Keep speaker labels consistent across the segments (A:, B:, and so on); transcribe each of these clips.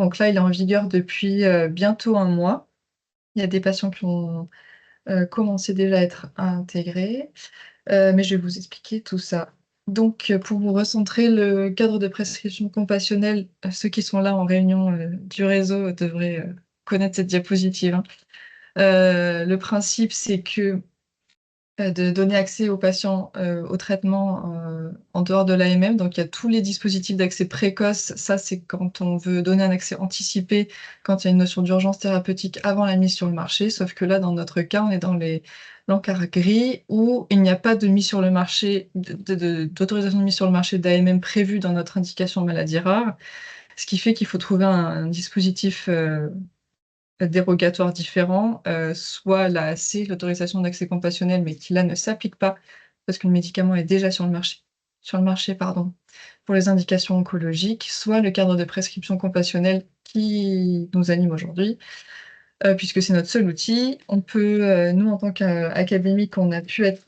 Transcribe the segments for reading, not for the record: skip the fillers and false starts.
A: Donc là, il est en vigueur depuis bientôt un mois. Il y a des patients qui ont commencé déjà à être intégrés, mais je vais vous expliquer tout ça. Donc, pour vous recentrer, le cadre de prescription compassionnelle, ceux qui sont là en réunion du réseau devraient connaître cette diapositive, hein. Le principe, c'est que de donner accès aux patients au traitement en dehors de l'AMM. Donc, il y a tous les dispositifs d'accès précoce. Ça, c'est quand on veut donner un accès anticipé, quand il y a une notion d'urgence thérapeutique avant la mise sur le marché. Sauf que là, dans notre cas, on est dans l'encart gris où il n'y a pas de mise sur le marché, d'autorisation de mise sur le marché d'AMM prévue dans notre indication maladie rare. Ce qui fait qu'il faut trouver un dispositif dérogatoires différents, soit l'AAC, l'autorisation d'accès compassionnel, mais qui là ne s'applique pas parce que le médicament est déjà sur le marché, pardon, pour les indications oncologiques, soit le cadre de prescription compassionnelle qui nous anime aujourd'hui, puisque c'est notre seul outil. On peut, nous, en tant qu'académique, on a pu être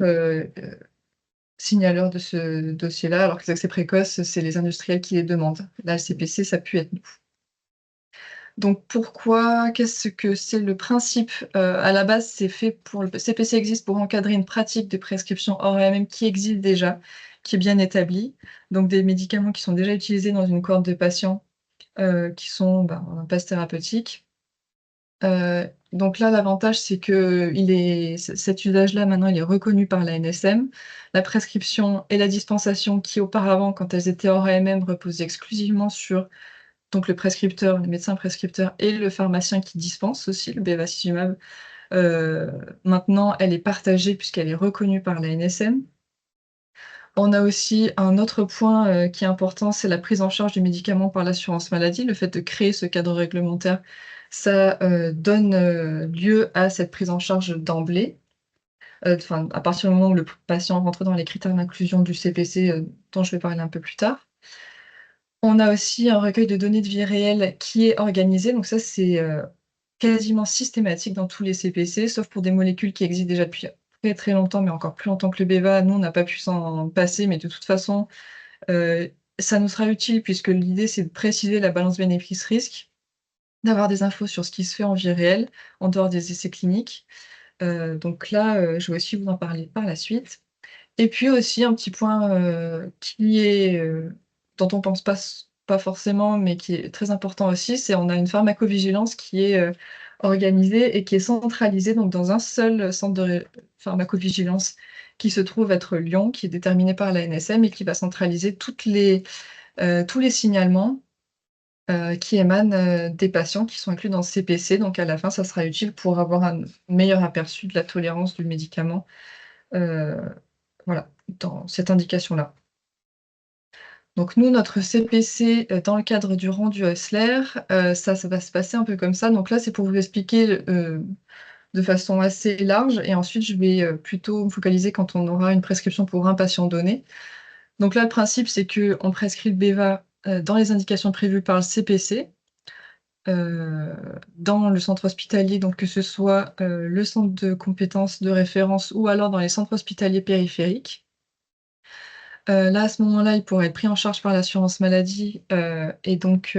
A: signaleur de ce dossier-là, alors que les accès précoces, c'est les industriels qui les demandent. Là, le CPC, ça a pu être nous. Donc pourquoi? Qu'est-ce que c'est le principe? À la base, c'est fait pour le CPC existe pour encadrer une pratique de prescription hors AMM qui existe déjà, qui est bien établie. Donc des médicaments qui sont déjà utilisés dans une cohorte de patients, qui sont, en impasse thérapeutique. Donc là, l'avantage, c'est que cet usage-là, maintenant, il est reconnu par l'ANSM. La prescription et la dispensation qui auparavant, quand elles étaient hors AMM, reposaient exclusivement sur donc le prescripteur, le médecin prescripteur et le pharmacien qui dispense aussi le bevacizumab, maintenant elle est partagée puisqu'elle est reconnue par l'ANSM. On a aussi un autre point, qui est important, c'est la prise en charge du médicament par l'assurance maladie. Le fait de créer ce cadre réglementaire, ça, donne, lieu à cette prise en charge d'emblée. Enfin, à partir du moment où le patient rentre dans les critères d'inclusion du CPC, dont je vais parler un peu plus tard. On a aussi un recueil de données de vie réelle qui est organisé, donc ça c'est, quasiment systématique dans tous les CPC, sauf pour des molécules qui existent déjà depuis très, très longtemps, mais encore plus longtemps que le beva. Nous, on n'a pas pu s'en passer, mais de toute façon, ça nous sera utile puisque l'idée, c'est de préciser la balance bénéfice-risque, d'avoir des infos sur ce qui se fait en vie réelle, en dehors des essais cliniques. Donc là, je vais aussi vous en parler par la suite. Et puis aussi un petit point, qui est, dont on pense pas forcément, mais qui est très important aussi, c'est on a une pharmacovigilance qui est, organisée et qui est centralisée donc dans un seul centre de pharmacovigilance qui se trouve être Lyon, qui est déterminé par l'ANSM et qui va centraliser tous les signalements, qui émanent, des patients qui sont inclus dans ce CPC. Donc à la fin, ça sera utile pour avoir un meilleur aperçu de la tolérance du médicament, heu voilà, dans cette indication-là. Donc nous, notre CPC, dans le cadre du rendu Osler, ça va se passer un peu comme ça. Donc là, c'est pour vous expliquer, de façon assez large et ensuite je vais, plutôt me focaliser quand on aura une prescription pour un patient donné. Donc là, le principe, c'est qu'on prescrit le beva, dans les indications prévues par le CPC, heu, dans le centre hospitalier, donc que ce soit, le centre de compétences de référence ou alors dans les centres hospitaliers périphériques. Là, à ce moment-là, il pourrait être pris en charge par l'assurance maladie, et donc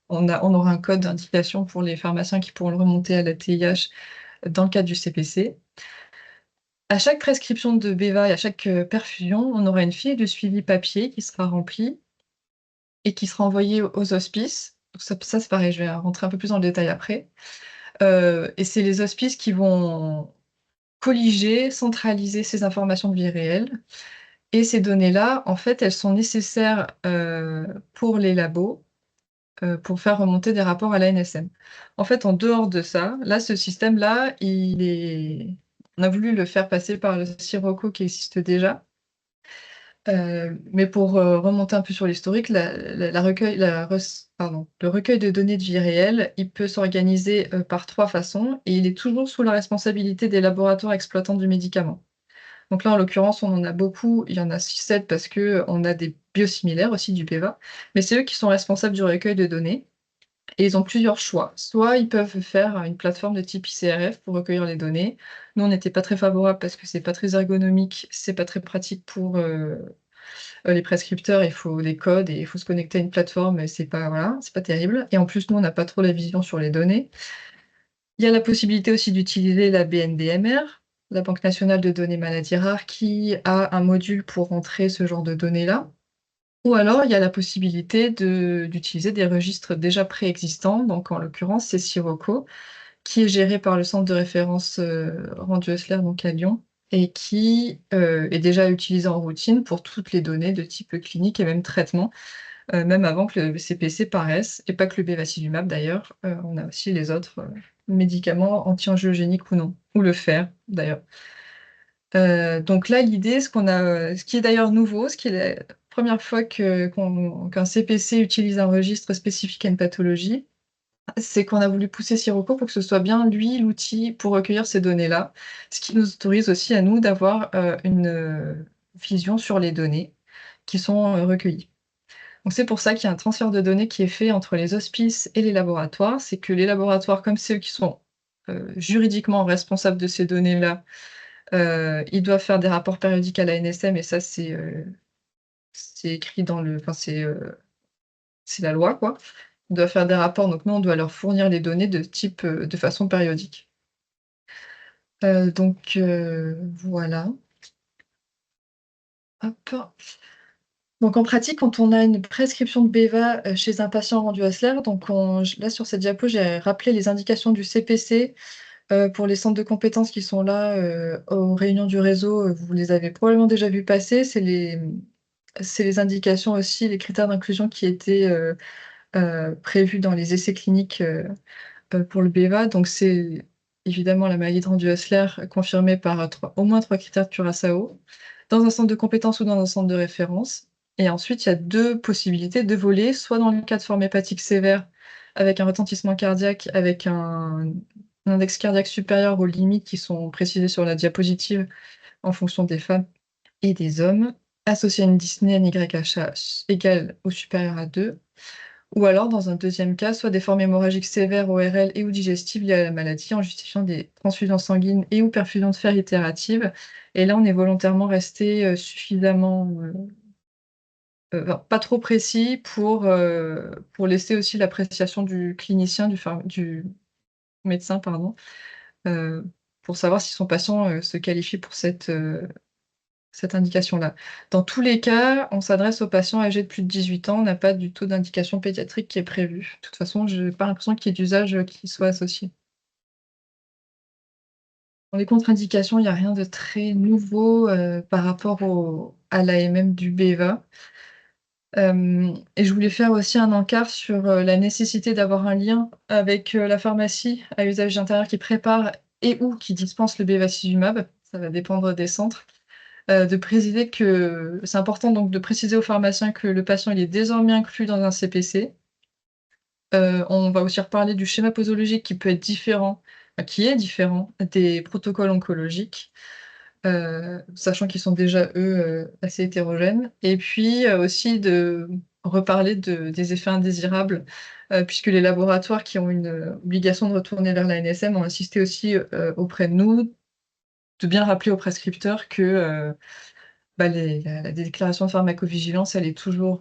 A: on aura un code d'indication pour les pharmaciens qui pourront le remonter à la TIH dans le cadre du CPC. À chaque prescription de beva et à chaque, perfusion, on aura une fiche de suivi papier qui sera remplie et qui sera envoyée aux hospices. Donc ça, c'est pareil, je vais rentrer un peu plus dans le détail après. Et c'est les hospices qui vont colliger, centraliser ces informations de vie réelle. Et ces données-là, en fait, elles sont nécessaires, pour les labos, pour faire remonter des rapports à l'ANSM. En fait, en dehors de ça, là, ce système-là, on a voulu le faire passer par le Sirocco qui existe déjà. Mais pour, remonter un peu sur l'historique, le recueil de données de vie réelle, il peut s'organiser, par 3 façons et il est toujours sous la responsabilité des laboratoires exploitants du médicament. Donc là, en l'occurrence, on en a beaucoup, il y en a 6-7 parce qu'on a des biosimilaires aussi du beva, mais c'est eux qui sont responsables du recueil de données et ils ont plusieurs choix. Soit ils peuvent faire une plateforme de type ICRF pour recueillir les données. Nous, on n'était pas très favorable parce que c'est pas très ergonomique, c'est pas très pratique pour, Les prescripteurs, il faut des codes et il faut se connecter à une plateforme et c'est pas voilà, c'est pas terrible et en plus, nous, on n'a pas trop la vision sur les données. Il y a la possibilité aussi d'utiliser la BNDMR, la Banque nationale de données maladies rares, qui a un module pour rentrer ce genre de données-là. Ou alors, il y a la possibilité d'utiliser des registres déjà préexistants, donc en l'occurrence, c'est Sirocco, qui est géré par le centre de référence, Rendu Osler, donc à Lyon et qui, est déjà utilisé en routine pour toutes les données de type clinique et même traitement, même avant que le CPC paraisse et pas que le bevacizumab d'ailleurs, on a aussi les autres, médicaments anti-angiogéniques ou non, ou le fer d'ailleurs. Donc là, l'idée, ce qui est d'ailleurs nouveau, ce qui est la première fois qu'un CPC utilise un registre spécifique à une pathologie, c'est qu'on a voulu pousser Sirocco pour que ce soit bien lui l'outil pour recueillir ces données-là. Ce qui nous autorise aussi à nous d'avoir, une, vision sur les données qui sont, recueillies. Donc c'est pour ça qu'il y a un transfert de données qui est fait entre les hospices et les laboratoires. C'est que les laboratoires, comme c'est eux qui sont, juridiquement responsables de ces données-là, ils doivent faire des rapports périodiques à l'ANSM et ça c'est écrit dans le enfin c'est la loi quoi. Ils doivent faire des rapports, donc nous on doit leur fournir les données de type, de façon périodique. Donc voilà. Hop. Donc en pratique, quand on a une prescription de Beva, chez un patient rendu Osler, donc on j là sur cette diapo, j'ai rappelé les indications du CPC, pour les centres de compétences qui sont là, aux réunions du réseau, vous les avez probablement déjà vus passer. C'est les indications aussi, les critères d'inclusion qui étaient, prévus dans les essais cliniques, pour le Beva. Donc c'est évidemment la maladie de Rendu-Osler confirmée par, au moins 3 critères de Curaçao, dans un centre de compétences ou dans un centre de référence. Et ensuite, il y a 2 possibilités, 2 volets, soit dans le cas de forme hépatique sévère avec un retentissement cardiaque, avec un index cardiaque supérieur aux limites qui sont précisées sur la diapositive en fonction des femmes et des hommes, associé à une dyspnée NYHA égale ou supérieure à 2, ou alors dans un deuxième cas, soit des formes hémorragiques sévères ORL et ou digestives liées à la maladie en justifiant des transfusions sanguines et ou perfusions de fer itératives. Et là, on est volontairement resté, suffisamment, enfin, pas trop précis pour laisser aussi l'appréciation du clinicien, du médecin, pardon, heu, pour savoir si son patient, se qualifie pour cette indication-là. Dans tous les cas, on s'adresse aux patients âgés de plus de 18 ans, on n'a pas du tout d'indication pédiatrique qui est prévue. De toute façon, j'ai pas l'impression qu'il y ait d'usage, qui soit associé. Dans les contre-indications, il y a rien de très nouveau, par rapport à l'AMM du BEVA. Et je voulais faire aussi un encart sur, la nécessité d'avoir un lien avec, la pharmacie à usage intérieur qui prépare et ou qui dispense le bevacizumab. Ça va dépendre des centres. De préciser que c'est important donc de préciser au pharmacien que le patient il est désormais inclus dans un CPC. On va aussi reparler du schéma posologique qui peut être différent, qui est différent des protocoles oncologiques, sachant qu'ils sont déjà eux, assez hétérogènes et puis, aussi de reparler des effets indésirables, puisque les laboratoires qui ont une, obligation de retourner vers l'ANSM ont insisté aussi, auprès de nous, de bien rappeler aux prescripteurs que, bah, la déclaration de pharmacovigilance, elle est toujours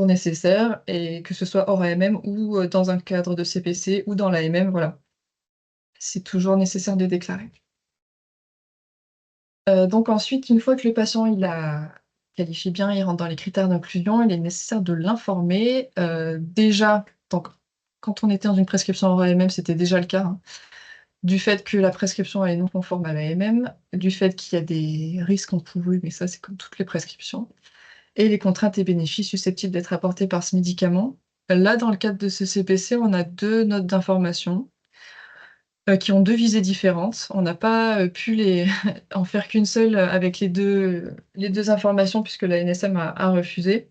A: nécessaire et que ce soit hors AMM ou, dans un cadre de CPC ou dans l'AMM, voilà. C'est toujours nécessaire de déclarer. Donc ensuite, une fois que le patient, il a qualifié bien, il rentre dans les critères d'inclusion, il est nécessaire de l'informer, déjà, donc quand on était dans une prescription hors AMM, c'était déjà le cas, hein, du fait que la prescription, elle est non conforme à l'AMM, du fait qu'il y a des risques encourus, mais ça, c'est comme toutes les prescriptions. Et les contraintes et bénéfices susceptibles d'être apportés par ce médicament. Là, dans le cadre de ce CPC, on a 2 notes d'information, qui ont 2 visées différentes. On n'a pas, pu les en faire qu'une seule, avec les deux informations puisque la l'ANSM a refusé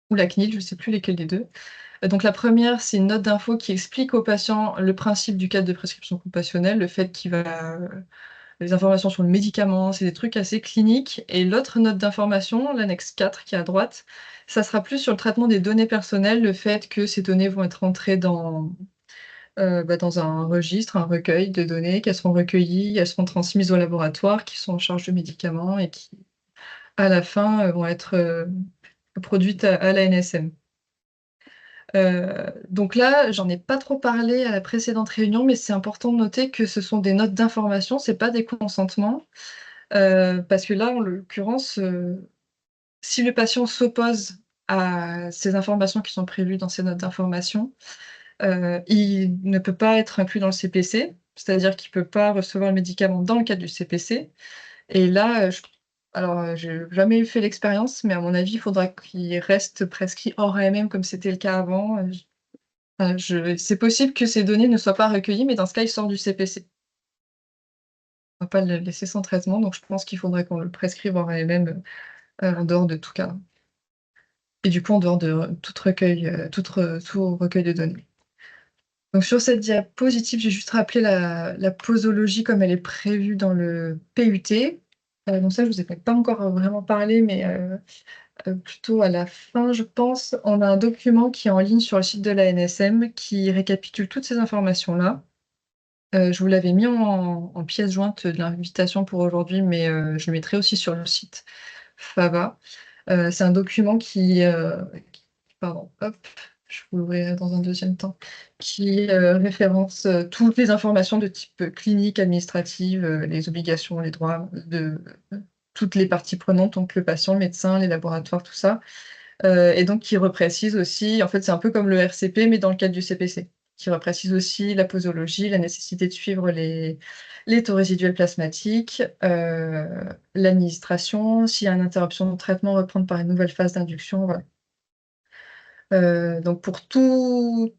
A: ou la CNIL, je ne sais plus lesquelles des 2. Donc la première, c'est une note d'info qui explique au patient le principe du cadre de prescription compassionnelle, le fait qu'il va les informations sur le médicament, c'est des trucs assez cliniques et l'autre note d'information, l'annexe 4 qui est à droite, ça sera plus sur le traitement des données personnelles, le fait que ces données vont être entrées dans un registre, un recueil de données, qu'elles seront recueillies, elles seront transmises aux laboratoires qui sont en charge du médicament et qui à la fin, vont être, produites à l'ANSM. Donc là, j'en ai pas trop parlé à la précédente réunion, mais c'est important de noter que ce sont des notes d'information, c'est pas des consentements. Parce que là, en l'occurrence, si le patient s'oppose à ces informations qui sont prévues dans ces notes d'information, il ne peut pas être inclus dans le CPC, c'est-à-dire qu'il peut pas recevoir le médicament dans le cadre du CPC. Et là, j'ai jamais fait l'expérience, mais à mon avis, il faudra qu'il reste prescrit hors AMM comme c'était le cas avant. C'est possible que ces données ne soient pas recueillies, mais dans ce cas, il sort du CPC. On va pas le laisser sans traitement, donc je pense qu'il faudrait qu'on le prescrive hors AMM, en dehors de tout cas et du coup, en dehors de tout recueil de données. Donc sur cette diapositive, j'ai juste rappelé la posologie comme elle est prévue dans le PUT. Donc ça, je vous ai pas encore vraiment parlé, mais plutôt à la fin, je pense. On a un document qui est en ligne sur le site de l'ANSM qui récapitule toutes ces informations-là. Je vous l'avais mis en pièce jointe de l'invitation pour aujourd'hui, mais je le mettrai aussi sur le site FAVA. C'est un document pardon, hop, je vous l'ouvrirai dans un deuxième temps, qui référence toutes les informations de type clinique, administrative, les obligations, les droits de toutes les parties prenantes, donc le patient, le médecin, les laboratoires, tout ça. Et donc qui reprécise aussi, en fait, c'est un peu comme le RCP, mais dans le cadre du CPC, qui reprécise aussi la posologie, la nécessité de suivre les taux résiduels plasmatiques, l'administration, s'il y a une interruption de traitement, reprendre par une nouvelle phase d'induction, voilà. Donc pour toute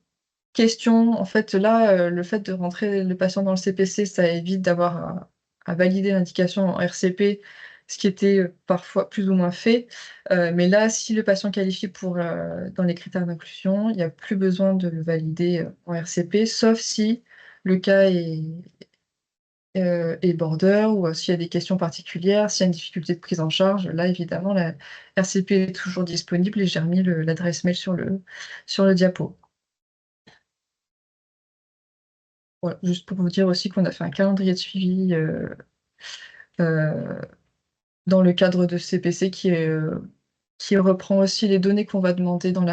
A: question, en fait, là, le fait de rentrer le patient dans le CPC, ça évite d'avoir à valider l'indication en RCP, ce qui était, parfois plus ou moins fait. Mais là, si le patient qualifie pour, dans les critères d'inclusion, il y a plus besoin de le valider, en RCP, sauf si le cas est border ou, s'il y a des questions particulières, s'il y a une difficulté de prise en charge. Là, évidemment, la RCP est toujours disponible et j'ai remis l'adresse mail sur le diapo. Voilà, juste pour vous dire aussi qu'on a fait un calendrier de suivi, heu, dans le cadre de CPC qui reprend aussi les données qu'on va demander dans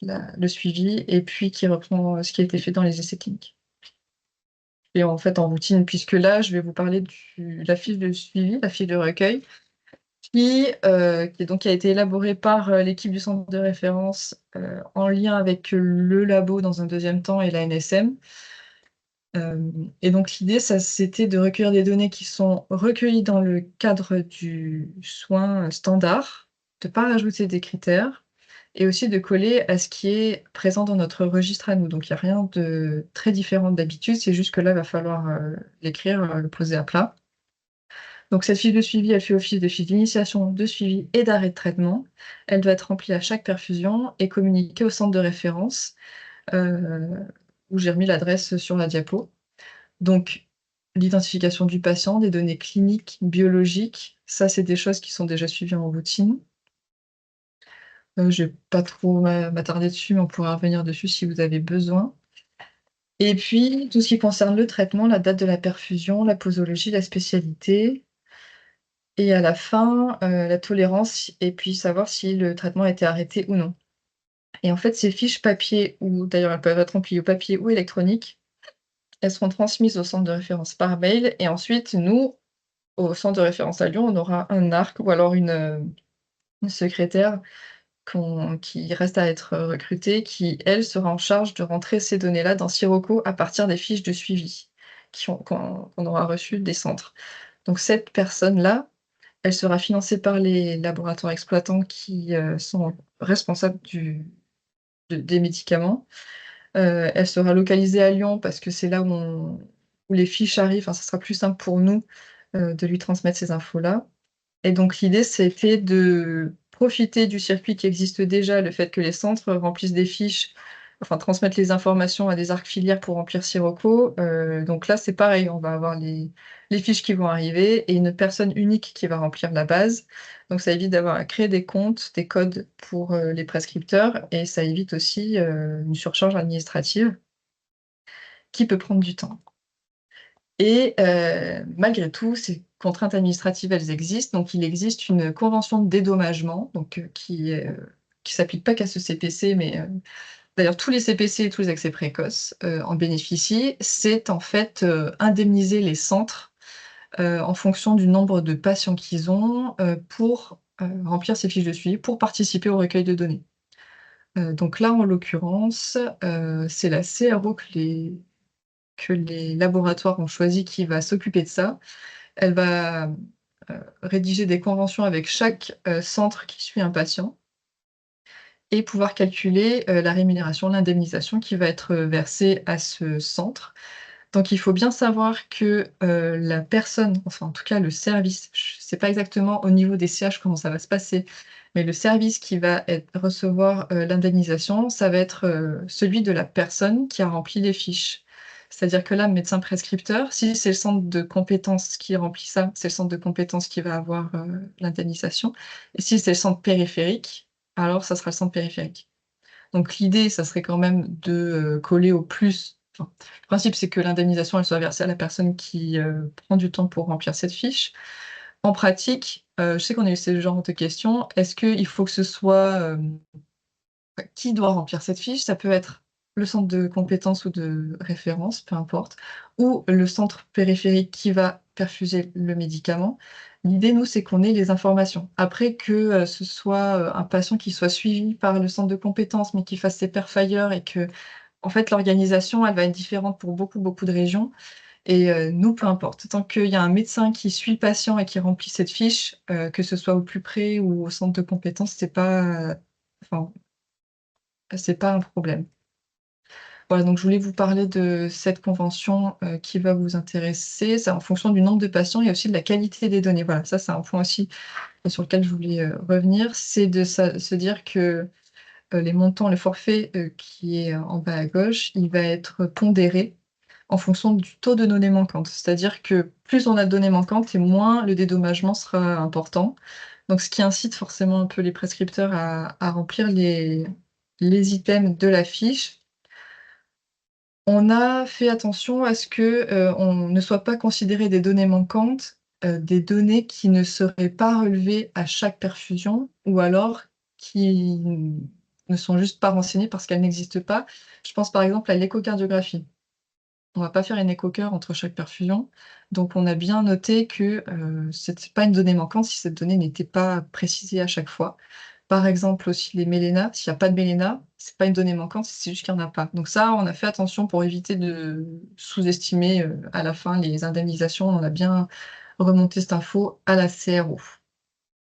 A: le suivi et puis qui reprend, ce qui a été fait dans les essais cliniques. Et en fait, en routine, puisque là, je vais vous parler la fiche de suivi, la fiche de recueil qui a été élaborée par, l'équipe du centre de référence, en lien avec le labo dans un deuxième temps et l'ANSM. Et donc l'idée, ça c'était de recueillir des données qui sont recueillies dans le cadre du soin standard, de pas rajouter des critères et aussi de coller à ce qui est présent dans notre registre à nous. Donc il y a rien de très différent d'habitude, c'est juste que là, il va falloir, l'écrire, le poser à plat. Donc cette fiche de suivi, elle fait office de fiche d'initiation, de suivi et d'arrêt de traitement. Elle doit être remplie à chaque perfusion et communiquée au centre de référence, heu, où j'ai remis l'adresse sur la diapo. Donc, l'identification du patient, des données cliniques, biologiques, ça, c'est des choses qui sont déjà suivies en routine. Je vais pas trop m'attarder dessus, mais on pourra revenir dessus si vous avez besoin. Et puis, tout ce qui concerne le traitement, la date de la perfusion, la posologie, la spécialité et à la fin, la tolérance et puis savoir si le traitement a été arrêté ou non. Et en fait, ces fiches papier ou d'ailleurs, elles peuvent être remplies au papier ou électronique, elles seront transmises au centre de référence par mail et ensuite nous, au centre de référence à Lyon, on aura un ARC ou alors une secrétaire qui reste à être recrutée, qui, elle, sera en charge de rentrer ces données-là dans Sirocco à partir des fiches de suivi qu'on aura reçues des centres. Donc cette personne-là, elle sera financée par les laboratoires exploitants qui, sont responsables des médicaments. Elle sera localisée à Lyon parce que c'est là où les fiches arrivent, enfin, ça sera plus simple pour nous, de lui transmettre ces infos-là. Et donc l'idée, c'était de profiter du circuit qui existe déjà, le fait que les centres remplissent des fiches, enfin transmettent les informations à des arcs filières pour remplir Sirocco. Donc là, c'est pareil, on va avoir les fiches qui vont arriver et une personne unique qui va remplir la base. Donc ça évite d'avoir à créer des comptes, des codes pour, les prescripteurs et ça évite aussi, une surcharge administrative qui peut prendre du temps. Et malgré tout, ces contraintes administratives, elles existent. Donc il existe une convention de dédommagement, donc qui s'applique pas qu'à ce CPC, mais d'ailleurs tous les CPC et tous les accès précoces, en bénéficient. C'est en fait, indemniser les centres, en fonction du nombre de patients qu'ils ont, pour, remplir ces fiches de suivi, pour participer au recueil de données. Donc là, en l'occurrence, c'est la CRO que les laboratoires ont choisi qui va s'occuper de ça. Elle va, rédiger des conventions avec chaque, centre qui suit un patient et pouvoir calculer, la rémunération, l'indemnisation qui va être, versée à ce centre. Donc il faut bien savoir que, la personne, enfin en tout cas le service, je sais pas exactement au niveau des CH comment ça va se passer, mais le service qui va recevoir, l'indemnisation, ça va être, celui de la personne qui a rempli les fiches. C'est-à-dire que là, le médecin prescripteur, si c'est le centre de compétences qui remplit ça, c'est le centre de compétences qui va avoir, l'indemnisation, et si c'est le centre périphérique, alors ça sera le centre périphérique. Donc l'idée, ça serait quand même de, coller au plus, enfin, le principe, c'est que l'indemnisation, elle soit versée à la personne qui, prend du temps pour remplir cette fiche. En pratique, je sais qu'on a eu ce genre de questions. Est-ce qu'il faut que ce soit, qui doit remplir cette fiche? Ça peut être le centre de compétences ou de référence, peu importe, ou le centre périphérique qui va perfuser le médicament. L'idée, nous, c'est qu'on ait les informations. Après que, ce soit, un patient qui soit suivi par le centre de compétences, mais qui fasse ses perfs ailleurs et que, en fait, l'organisation, elle va être différente pour beaucoup, beaucoup de régions et nous, peu importe. Tant qu'il y a un médecin qui suit le patient et qui remplit cette fiche, que ce soit au plus près ou au centre de compétences, c'est pas, enfin, c'est pas un problème. Voilà, donc je voulais vous parler de cette convention, qui va vous intéresser. C'est en fonction du nombre de patients et aussi de la qualité des données. Voilà, ça, c'est un point aussi, sur lequel je voulais, revenir. C'est de se dire que, les montants, le forfait, qui est en bas à gauche, il va être pondéré en fonction du taux de données manquantes. C'est-à-dire que plus on a de données manquantes et moins le dédommagement sera important. Donc ce qui incite forcément un peu les prescripteurs à remplir les items de la fiche. On a fait attention à ce que, on ne soit pas considéré des données manquantes, des données qui ne seraient pas relevées à chaque perfusion ou alors qui ne sont juste pas renseignées parce qu'elles n'existent pas. Je pense par exemple à l'échocardiographie. On va pas faire une écho-cœur entre chaque perfusion, donc on a bien noté que, c'était pas une donnée manquante si cette donnée n'était pas précisée à chaque fois. Par exemple aussi les mélénas, s'il y a pas de mélénas, c'est pas une donnée manquante, c'est juste qu'il y en a pas. Donc ça, on a fait attention pour éviter de sous-estimer, à la fin les indemnisations. On a bien remonté cette info à la CRO.